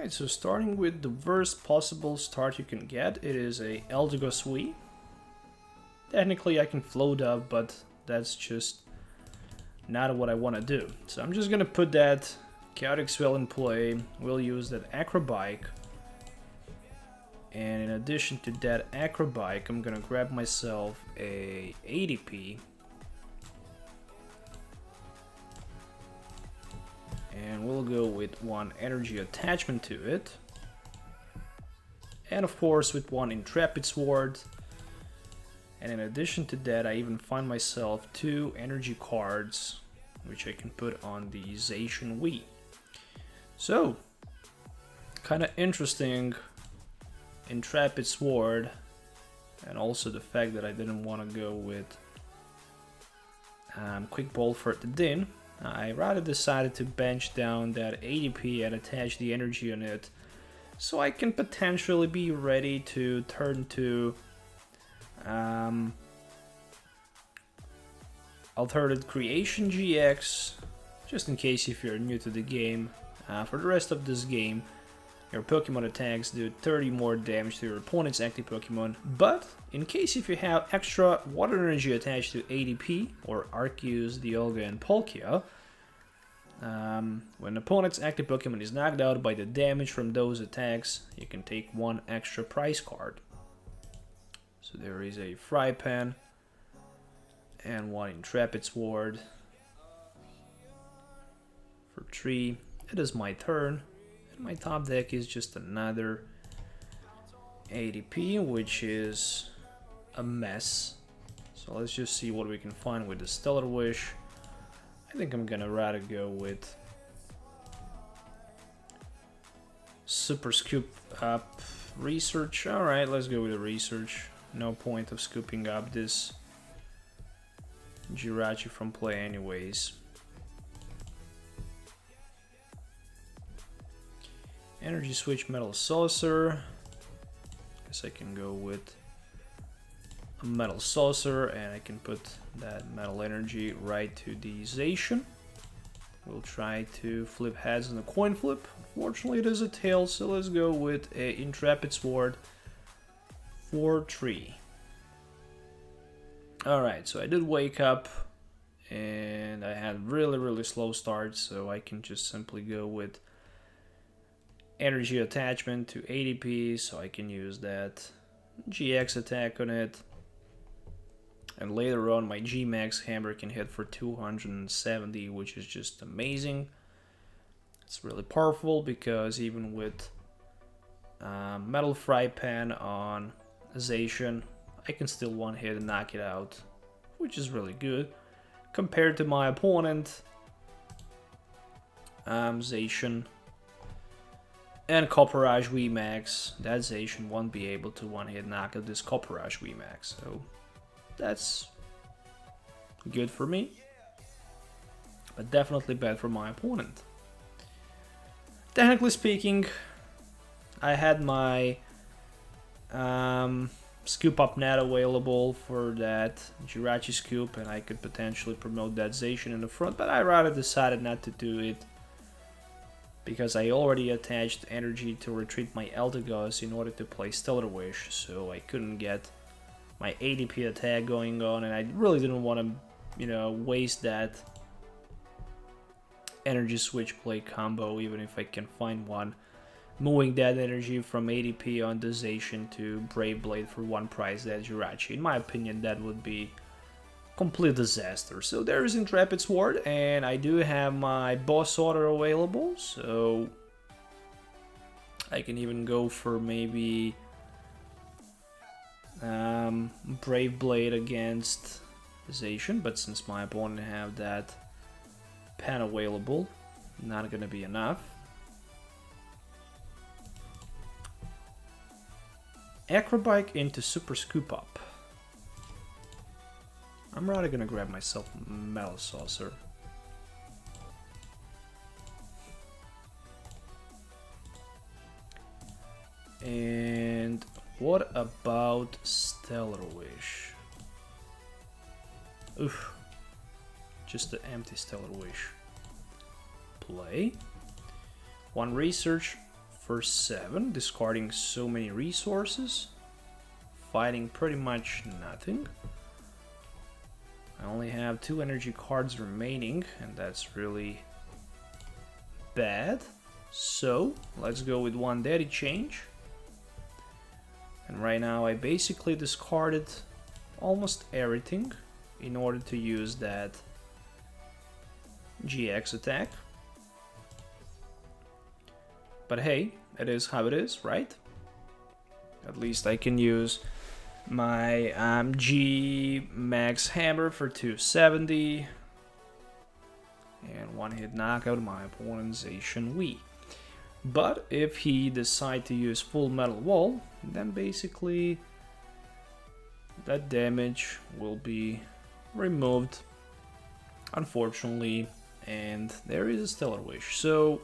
Alright, so starting with the worst possible start you can get, it is a Eldegoss Sui. Technically I can float up, but that's just not what I want to do. So I'm just gonna put that Chaotic Swell in play. We'll use that Acrobike. And in addition to that Acrobike, I'm gonna grab myself a ADP. And we'll go with one energy attachment to it. And of course with one Intrepid Sword. And in addition to that, I even find myself 2 energy cards, which I can put on the Zacian Wii. So, kind of interesting Intrepid Sword, and also the fact that I didn't want to go with Quick Ball for the Din. I rather decided to bench down that ADP and attach the energy on it, so I can potentially be ready to turn to Altered Creation GX, just in case if you're new to the game. For the rest of this game, your Pokemon attacks do 30 more damage to your opponent's active Pokemon, but in case if you have extra water energy attached to ADP, or Arceus, Dialga, and Palkia, when the opponent's active Pokemon is knocked out by the damage from those attacks, you can take 1 extra prize card. So there is a Fry Pan and 1 Intrepid Sword for 3. It is my turn. My top deck is just another ADP, which is a mess. So let's just see what we can find with the Stellar Wish. I think I'm gonna rather go with Super Scoop Up Research. Alright, let's go with the Research. No point of scooping up this Jirachi from play anyways. Energy Switch Metal Saucer. Guess I can go with a Metal Saucer, and I can put that Metal Energy right to the Zacian. We'll try to flip heads on the coin flip. Unfortunately, it is a tail, so let's go with a Intrepid Sword for 3. Alright, so I did wake up, and I had really slow start, so I can just simply go with energy attachment to ADP, so I can use that GX attack on it, and later on my GMAX hammer can hit for 270, which is just amazing. It's really powerful because even with Metal Fry Pan on Zacian, I can still one hit and knock it out, which is really good compared to my opponent Zacian and Copperajah VMAX. That Zacian won't be able to one-hit knock out this Copperajah VMAX, so that's good for me, but definitely bad for my opponent. Technically speaking, I had my Scoop Up Net available for that Jirachi Scoop, and I could potentially promote that Zacian in the front, but I rather decided not to do it, because I already attached energy to retreat my Eldegoss in order to play Stellar Wish, so I couldn't get my ADP attack going on, and I really didn't want to, you know, waste that energy switch play combo, even if I can find one. Moving that energy from ADP on the Zacian to Brave Blade for 1 prize that Jirachi. In my opinion, that would be complete disaster. So there is Intrepid Sword, and I do have my boss order available, so I can even go for maybe Brave Blade against Zacian, but since my opponent have that pen available, not gonna be enough. Acrobike into Super Scoop Up. I'm rather gonna grab myself a Metal Saucer. And what about Stellar Wish? Oof. Just the empty Stellar Wish. Play. 1 research for 7, discarding so many resources, fighting pretty much nothing. I only have 2 energy cards remaining, and that's really bad. So let's go with 1 daddy change. And right now I basically discarded almost everything in order to use that GX attack. But hey, it is how it is, right? At least I can use my G-Max hammer for 270. And 1-hit knockout my opponent's Zacian Wii. But if he decides to use Full Metal Wall, then basically that damage will be removed, unfortunately, and there is a Stellar Wish. So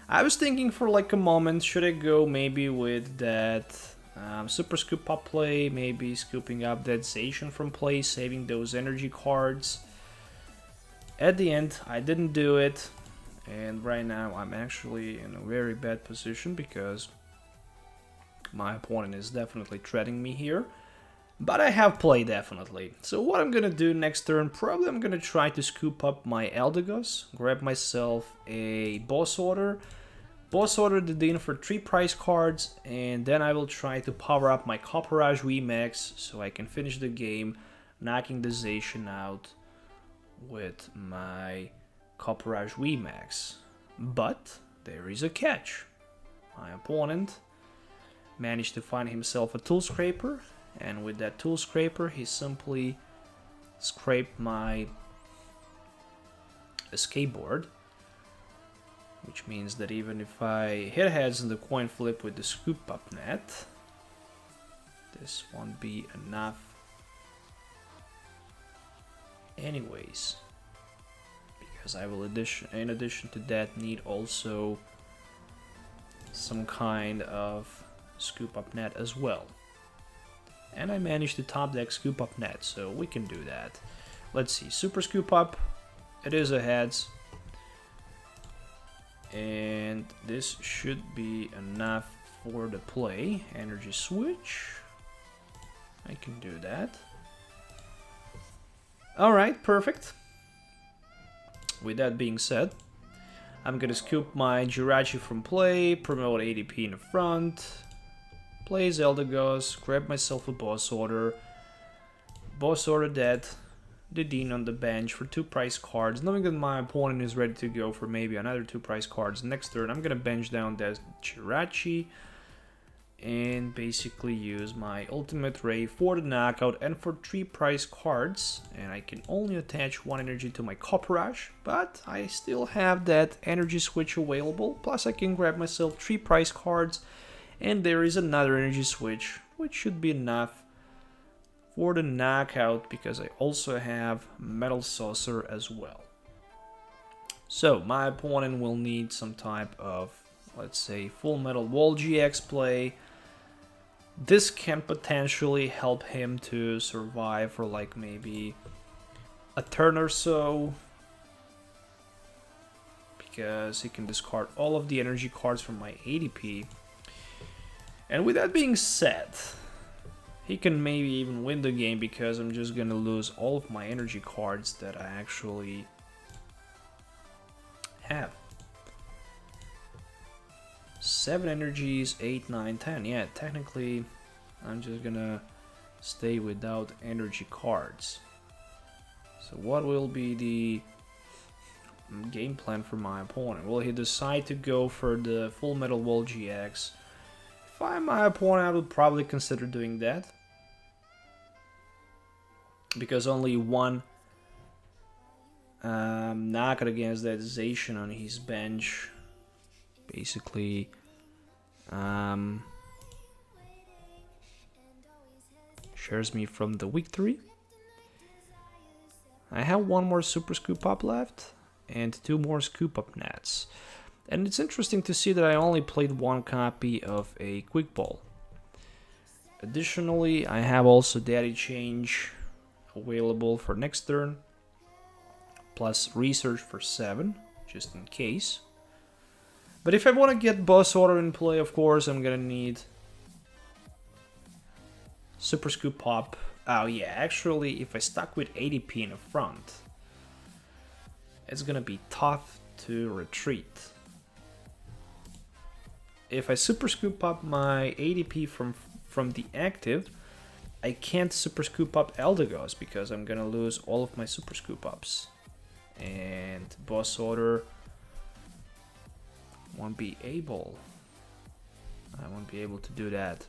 I was thinking for like a moment, should I go maybe with that Super Scoop Up play, maybe scooping up that Zacian from play, saving those energy cards. At the end, I didn't do it, and right now I'm actually in a very bad position because my opponent is definitely threatening me here. But I have play, definitely. So what I'm gonna do next turn, probably I'm gonna try to scoop up my Eldegoss, grab myself a Boss Order the Dean for 3 prize cards, and then I will try to power up my Copperajah VMAX so I can finish the game, knocking the Zacian out with my Copperajah VMAX. But there is a catch. My opponent managed to find himself a Tool Scraper, and with that Tool Scraper he simply scraped my escape board, which means that even if I hit heads in the coin flip with the Scoop Up Net, this won't be enough anyways, because I will in addition to that need also some kind of Scoop Up Net as well. And I managed to top deck Scoop Up Net, so we can do that. Let's see, Super Scoop Up, it is a heads, and this should be enough for the play. Energy switch, I can do that. Alright, perfect. With that being said, I'm gonna scoop my Jirachi from play, promote ADP in the front, play Eldegoss, grab myself a Boss Order that, the Dean on the bench for 2 prize cards, knowing that my opponent is ready to go for maybe another 2 prize cards next turn. I'm gonna bench down that Jirachi and basically use my Ultimate Ray for the knockout and for 3 prize cards, and I can only attach 1 energy to my Copperajah, but I still have that energy switch available, plus I can grab myself 3 prize cards, and there is another energy switch, which should be enough for the knockout, because I also have Metal Saucer as well. So my opponent will need some type of, let's say, Full Metal Wall GX play. This can potentially help him to survive for like maybe a turn or so, because he can discard all of the energy cards from my ADP. And with that being said, he can maybe even win the game, because I'm just gonna lose all of my energy cards that I actually have. 7 energies, 8, 9, 10. Yeah, technically I'm just gonna stay without energy cards. So what will be the game plan for my opponent? Will he decide to go for the Full Metal Wall GX? If I'm my opponent, I would probably consider doing that, because only 1 knockout against that Zacian on his bench basically shares me from the victory. I have 1 more Super Scoop Up left and 2 more Scoop Up Nets. And it's interesting to see that I only played 1 copy of a Quick Ball. Additionally, I have also Daddy Change available for next turn, plus Research for 7, just in case. But if I want to get Boss Order in play, of course, I'm gonna need Super Scoop Up. Oh yeah, actually, if I stuck with ADP in the front, it's gonna be tough to retreat. If I Super Scoop Up my ADP from the active, I can't Super Scoop Up Eldegoss because I'm gonna lose all of my Super Scoop Ups. And Boss Order won't be able. I won't be able to do that.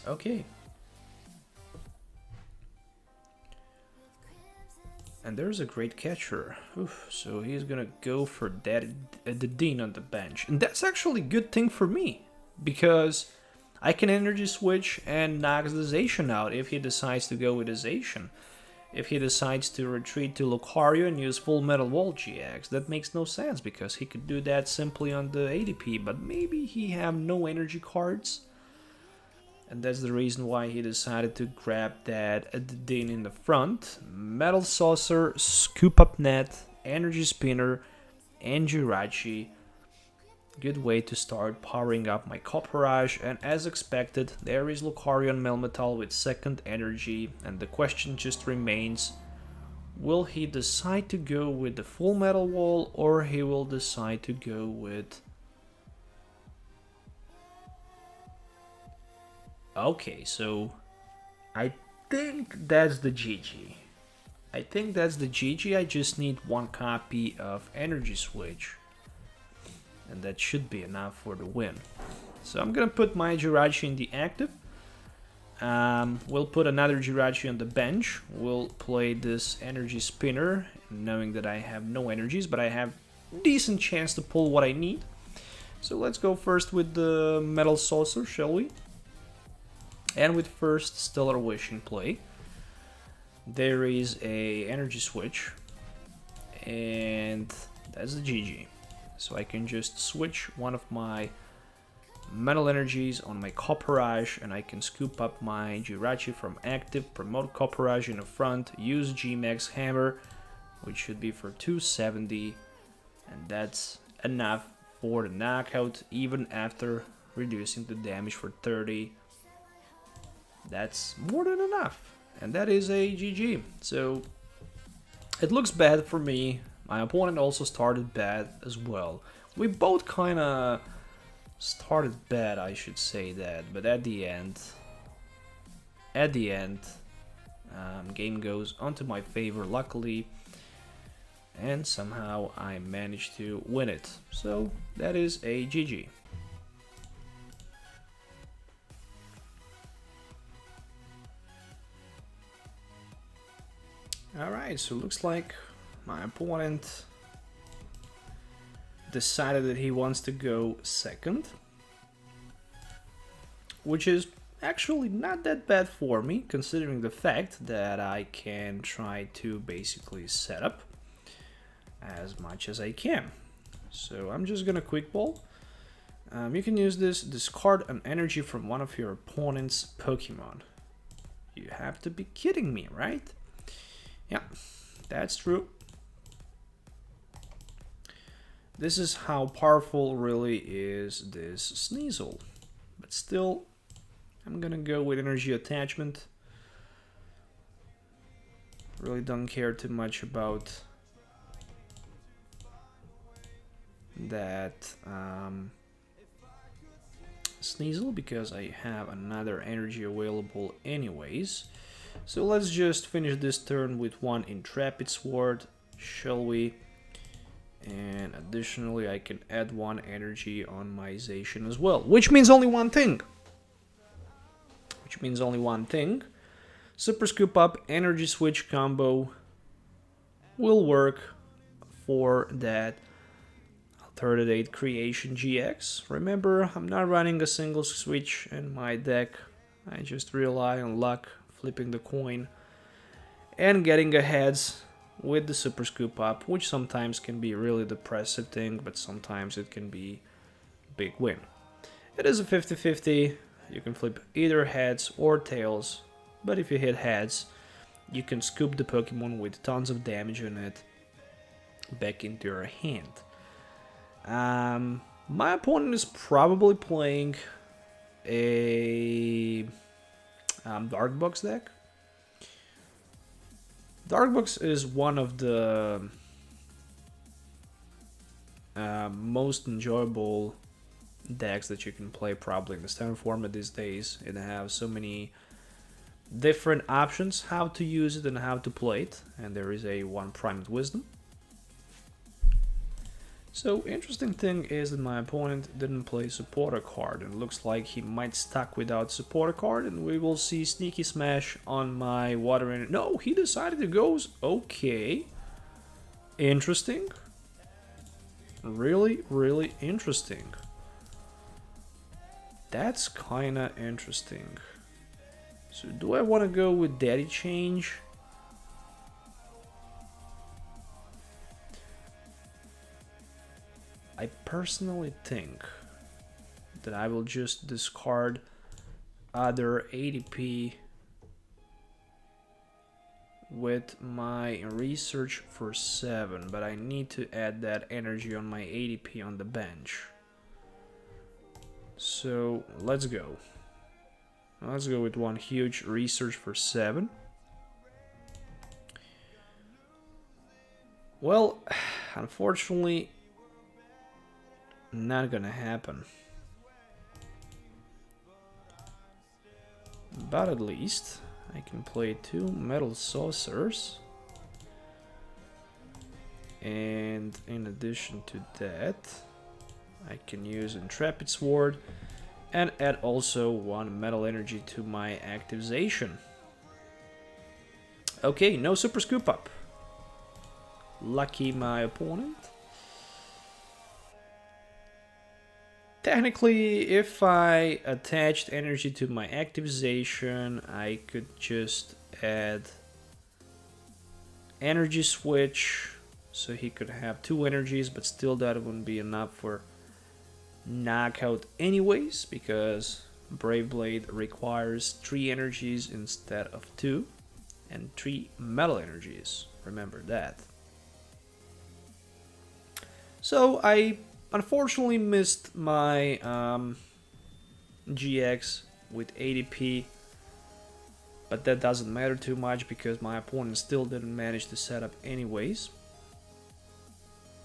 Okay. And there's a great catcher. Oof, so he's gonna go for that, the Dean on the bench. And that's actually a good thing for me, because I can energy switch and knock the Zacian out if he decides to go with a Zacian. If he decides to retreat to Lucario and use Full Metal Wall GX, that makes no sense, because he could do that simply on the ADP, but maybe he have no energy cards. And that's the reason why he decided to grab that Dean in the front. Metal Saucer, Scoop Up Net, Energy Spinner, and Jirachi. Good way to start powering up my Copperajah, and as expected, there is Lucario and Melmetal with second energy, and the question just remains, will he decide to go with the Full Metal Wall, or he will decide to go with... Okay, so I think that's the GG. I think that's the GG. I just need one copy of Energy Switch, and that should be enough for the win. So I'm gonna put my Jirachi in the active. We'll put another Jirachi on the bench. We'll play this Energy Spinner, knowing that I have no energies, but I have decent chance to pull what I need. So let's go first with the Metal Saucer, shall we? And with first Stellar Wish in play, there is a energy switch, and that's the GG. So I can just switch one of my metal energies on my Copperajah, and I can scoop up my Jirachi from active, promote Copperajah in the front, use GMAX Hammer, which should be for 270, and that's enough for the knockout, even after reducing the damage for 30. That's more than enough, and that is a GG. So it looks bad for me. My opponent also started bad as well. We both kind of started bad, I should say that, but at the end, game goes onto my favor, luckily, and somehow I managed to win it. So that is a GG. Alright, so looks like my opponent decided that he wants to go second, which is actually not that bad for me, considering the fact that I can try to basically set up as much as I can. So I'm just gonna quick ball. You can use this, discard an energy from one of your opponent's Pokemon. You have to be kidding me, right? Yeah, that's true. This is how powerful really is this Sneasel. But still, I'm gonna go with energy attachment. Really don't care too much about that Sneasel, because I have another energy available anyways. So let's just finish this turn with one Intrepid Sword, shall we? And additionally, I can add one energy on my Zacian as well, which means only one thing. Super Scoop Up Energy Switch combo will work for that Alternate Creation GX. Remember, I'm not running a single switch in my deck. I just rely on luck, flipping the coin, and getting ahead with the Super Scoop Up, which sometimes can be a really depressive thing, but sometimes it can be a big win. It is a 50-50. You can flip either heads or tails, but if you hit heads, you can scoop the Pokemon with tons of damage on it back into your hand. My opponent is probably playing a Dark Box deck. Dark Box is one of the most enjoyable decks that you can play probably in the standard format these days. It has so many different options how to use it and how to play it, and there is a one Primed Wisdom. So interesting thing is that my opponent didn't play supporter card, and it looks like he might stuck without supporter card, and we will see Sneaky Smash on my water energy. No, he decided to go. Okay, interesting. Really, really interesting. That's kinda interesting. So do I want to go with Daddy Change? I personally think that I will just discard other ADP with my research for 7, but I need to add that energy on my ADP on the bench. So let's go. Let's go with one huge research for 7. Well, unfortunately, not gonna happen. But at least I can play 2 metal saucers. And in addition to that, I can use Intrepid Sword and add also 1 metal energy to my activation. Okay, no super scoop up. Lucky my opponent. Technically, if I attached energy to my activation, I could just add energy switch, so he could have 2 energies, but still that wouldn't be enough for knockout anyways, because Brave Blade requires 3 energies instead of 2, and 3 metal energies, remember that. So I unfortunately missed my GX with ADP, but that doesn't matter too much because my opponent still didn't manage to set up anyways.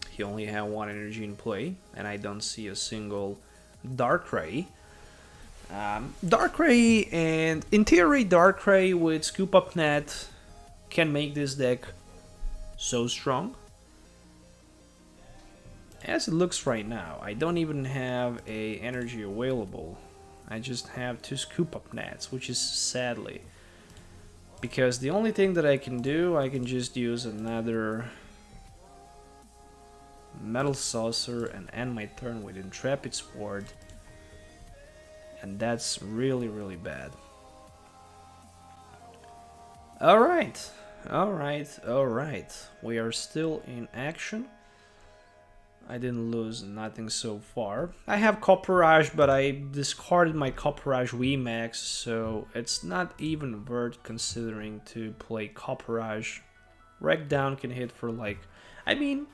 He only had 1 energy in play, and I don't see a single Darkrai. Darkrai and in theory Darkrai with Scoop Up Net can make this deck so strong. As it looks right now, I don't even have a energy available. I just have 2 Scoop Up Nets, which is sadly. Because the only thing that I can do, I can just use another Metal Saucer and end my turn with Intrepid Sword. And that's really, really bad. Alright, alright, alright. We are still in action. I didn't lose nothing so far. I have Copperajah, but I discarded my Copperajah VMAX, so it's not even worth considering to play Copperajah. Wreck Down can hit for like... I mean,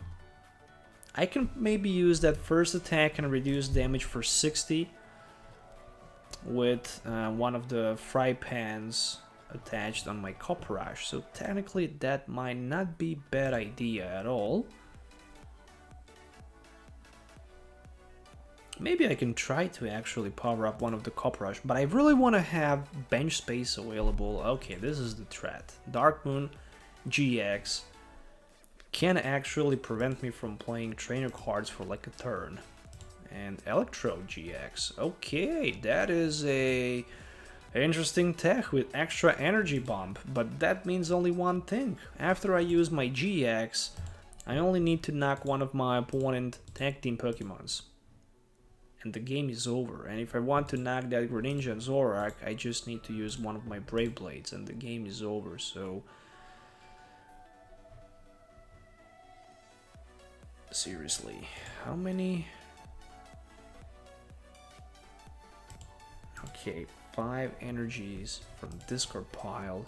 I can maybe use that first attack and reduce damage for 60 with one of the fry pans attached on my Copperajah. So technically that might not be a bad idea at all. Maybe I can try to actually power up one of the Copperajah, but I really want to have bench space available. Okay, this is the threat. Dark Moon GX can actually prevent me from playing trainer cards for like a turn. And Electrode GX. Okay, that is a interesting tech with extra energy bump, but that means only one thing. After I use my GX, I only need to knock one of my opponent tag team Pokemons. And the game is over. And if I want to knock that Greninja and Zoroark, I just need to use one of my Brave Blades and the game is over. So seriously, how many? Okay, 5 energies from discard pile.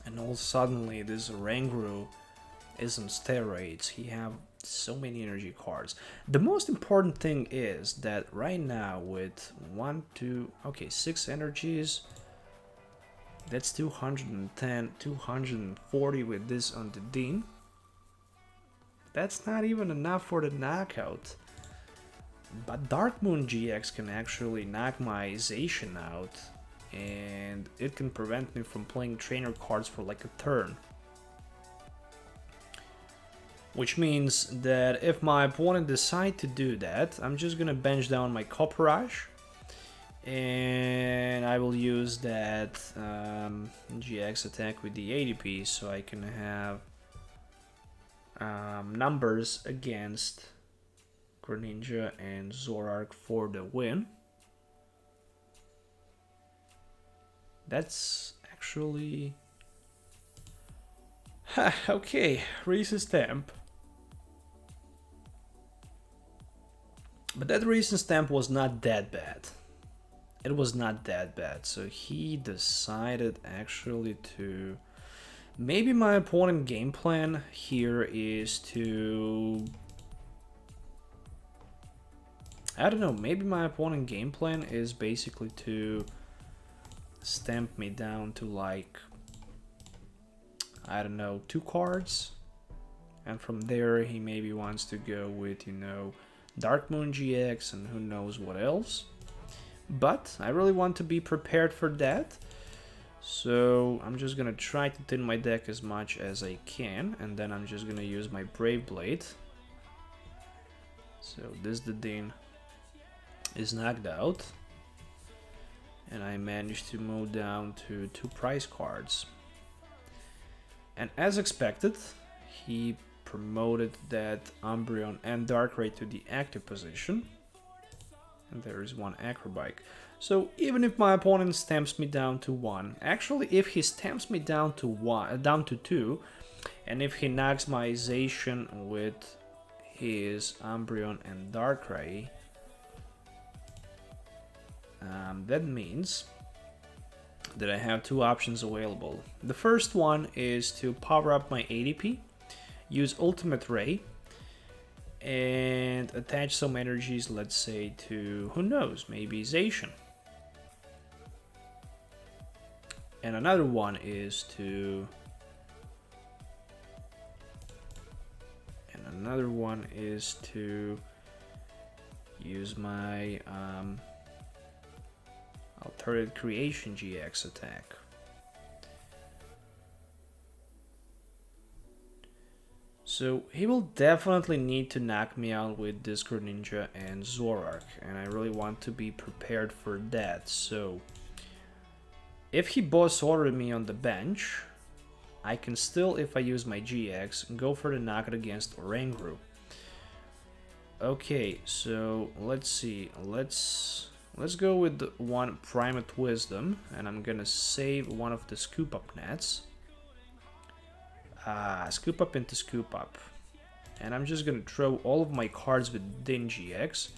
And all suddenly this Rangru is on steroids. He have So many energy cards. The most important thing is that right now with 1, 2, okay, 6 energies, that's 210, 240 with this on the Dean. That's not even enough for the knockout. But Dark Moon GX can actually knock my Zacian out, and it can prevent me from playing trainer cards for like a turn. Which means that if my opponent decides to do that, I'm just gonna bench down my Copperajah, and I will use that GX attack with the ADP, so I can have numbers against Greninja and Zoroark for the win. That's actually... okay, Reese's stamp. But that Reese's stamp was not that bad. It was not that bad. So he decided actually to... maybe my opponent game plan here is to... I don't know, maybe my opponent game plan is basically to stamp me down to like, I don't know, 2 cards. And from there he maybe wants to go with, you know, Dark Moon GX and who knows what else. But I really want to be prepared for that. So I'm just gonna try to thin my deck as much as I can, and then I'm just gonna use my Brave Blade. So this Dean is knocked out, and I managed to move down to 2 prize cards. And as expected, he promoted that Umbreon and Darkrai to the active position, and there is 1 Acrobike. So even if my opponent stamps me down to 1, actually if he stamps me down to 2, and if he knocks my Zacian with his Umbreon and Darkrai, that means that I have 2 options available. The first one is to power up my ADP, use Ultimate Ray, and attach some energies, let's say to, who knows, maybe Zacian. And another one is to... use my Altered Creation GX attack. So he will definitely need to knock me out with this Greninja and Zoroark, and I really want to be prepared for that. So if he boss ordered me on the bench, I can still, if I use my GX, go for the knockout against Oranguru. Okay, so let's see. Let's go with the 1 Primate Wisdom, and I'm gonna save one of the Scoop Up Nets. Scoop Up into Scoop Up. And I'm just gonna throw all of my cards with Din GX,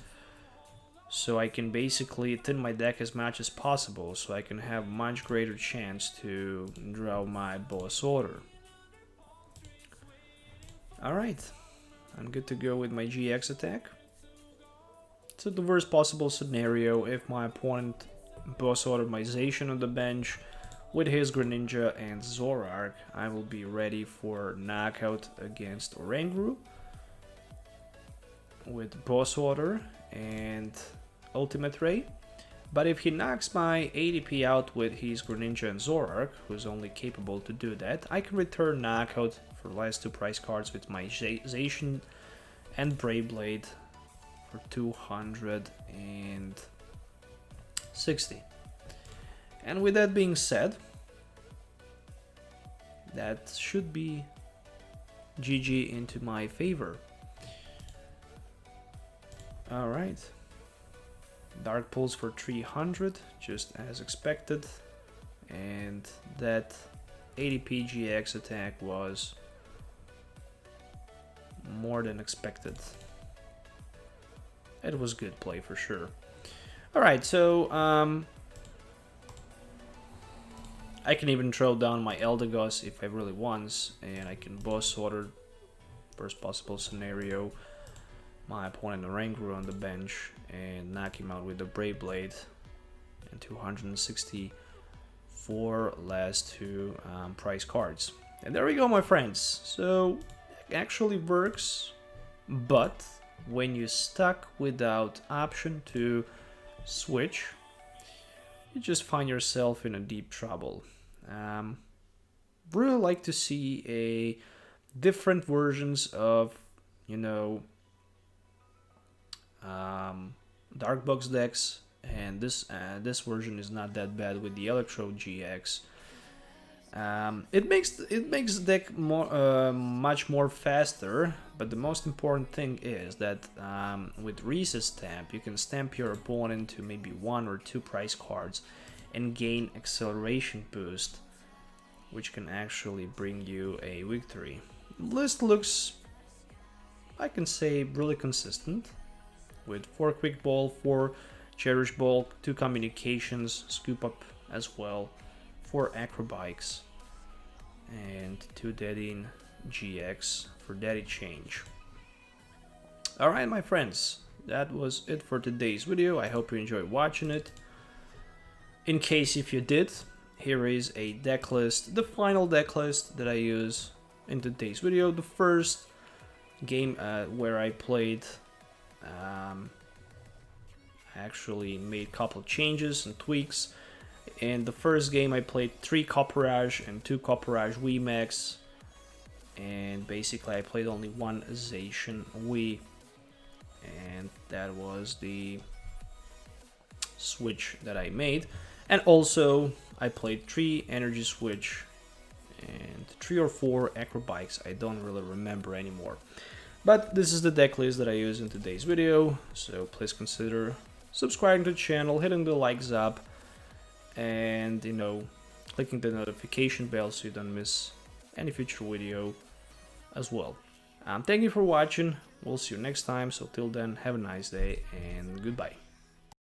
so I can basically thin my deck as much as possible, so I can have much greater chance to draw my boss order. Alright, I'm good to go with my GX attack. So the worst possible scenario, if my opponent boss ordered my Zacian on the bench with his Greninja and Zoroark, I will be ready for knockout against Oranguru with boss order and Ultimate Ray. But if he knocks my ADP out with his Greninja and Zoroark, who's only capable to do that, I can return knockout for the last 2 prize cards with my Zacian and Brave Blade for 260. And with that being said, that should be GG into my favor. Alright. Dark Pulse for 300, just as expected. And that ADP GX attack was more than expected. It was good play for sure. Alright, so I can even throw down my Eldegoss if I really want, and I can boss order Worst possible scenario, my opponent Oranguru on the bench and knock him out with the Brave Blade and 264 last two prize cards. And there we go, my friends. So it actually works, but when you're stuck without option to switch, you just find yourself in a deep trouble. Really like to see a different versions of, you know, dark box decks, and this version is not that bad with the Electro GX. It makes the deck more much more faster, but the most important thing is that with Reset Stamp you can stamp your opponent to maybe 1 or 2 prize cards and gain acceleration boost, which can actually bring you a victory. The list looks, I can say, really consistent, with 4 Quick Ball, 4 Cherish Ball, 2 Communications, Scoop Up as well, 4 Acrobikes, and 2 Deadin GX for Daddy Change. Alright, my friends, that was it for today's video. I hope you enjoyed watching it. In case if you did, here is a deck list, the final deck list that I use in today's video. The first game where I played, I actually made a couple of changes and tweaks. In the first game I played 3 Copperajah and 2 Copperajah VMAX, and basically I played only 1 Zacian V, and that was the switch that I made. And also I played 3 Energy Switch and 3 or 4 Acrobikes, I don't really remember anymore. But this is the deck list that I use in today's video, so please consider subscribing to the channel, hitting the likes up, and, you know, clicking the notification bell so you don't miss any future video as well. Thank you for watching, we'll see you next time, so till then, have a nice day and goodbye.